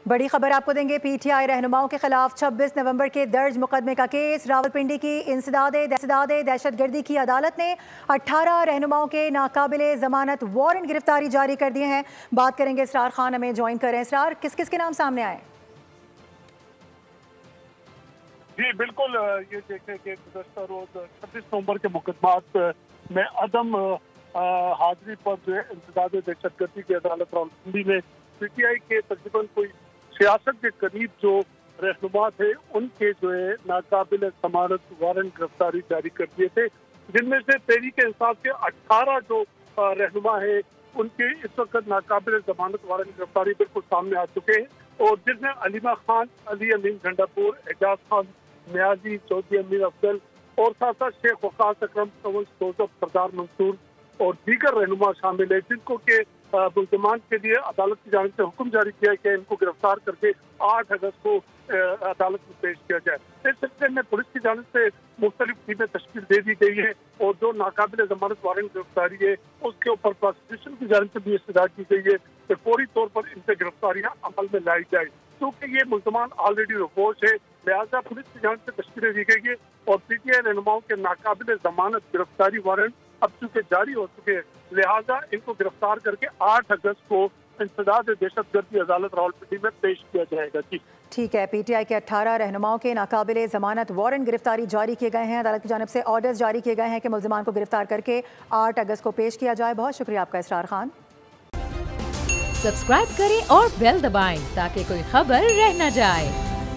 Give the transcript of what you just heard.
बड़ी खबर आपको देंगे। पीटीआई रहनुमाओं के खिलाफ 26 नवंबर के दर्ज मुकदमे का केस। रावलपिंडी की इंसदादे दहशतगर्दी की अदालत ने 18 रहनुमाओं के नाकाबिले जमानत वारंट गिरफ्तारी जारी कर दिए हैं। बात करेंगे, इसरार खान हमें ज्वाइन करें। इसरार, किस किस के नाम सामने आए? जी बिल्कुल, ये देखें कि गुज़श्ता रोज 26 नवंबर के मुकदमात में अदम हाजिरी पर जो है इंसदादे दहशतगर्दी की अदालत रावलपिंडी में पीटीआई के तकरीबन कोई सियासत के करीब जो रहनुमा थे उनके जो है नाकाबिल जमानत वारंट गिरफ्तारी जारी कर दिए थे, जिनमें से तहरीक इंसाफ के 18 जो रहनुमा है उनके इस वक्त नाकाबिल जमानत वारंट गिरफ्तारी बिल्कुल सामने आ चुके हैं। और जिसमें अलीमा खान, अली अमीन झंडापुर, एजाज खान न्याजी, चौधरी अमीर अफजल और साथ साथ शेख वकास अकरम, जोसेफ सरदार मंसूर और दीगर रहनुमा शामिल है, जिनको के मुल्ज़मान के लिए अदालत की जानिब से हुक्म जारी किया कि इनको गिरफ्तार करके 8 अगस्त को अदालत में पेश किया जाए। इस सिलसिले में पुलिस की जानिब से मुख्तलिफ टीमें तश्कील दे दी गई है और जो नाकाबिल जमानत वारंट गिरफ्तारी है उसके ऊपर प्रोसिक्यूशन की जानिब से भी इस्तदा की गई है कि फौरी तौर पर इनसे गिरफ्तारियां अमल में लाई जाए, क्योंकि ये मुल्ज़मान ऑलरेडी रिपोर्ट है। लिहाजा पुलिस की जानिब से तश्कीलें दी गई है और पीटीआई रहनुमाओं के नाकाबिल जमानत गिरफ्तारी वारंट अब चूंकि जारी हो चुके हैं, लिहाजा इनको गिरफ्तार करके 8 अगस्त को इंसदाद दहशतगर्दी अदालत रावलपिंडी में पेश किया जाएगा। जी ठीक है, पीटीआई के 18 रहनुमाओं के नाकाबिले जमानत वारंट गिरफ्तारी जारी किए गए हैं। अदालत की जानिब से ऑर्डर्स जारी किए गए हैं कि मुल्ज़मान को गिरफ्तार करके 8 अगस्त को पेश किया जाए। बहुत शुक्रिया आपका इसरार खान। सब्सक्राइब करें और बेल दबाएं ताकि कोई खबर रह न जाए।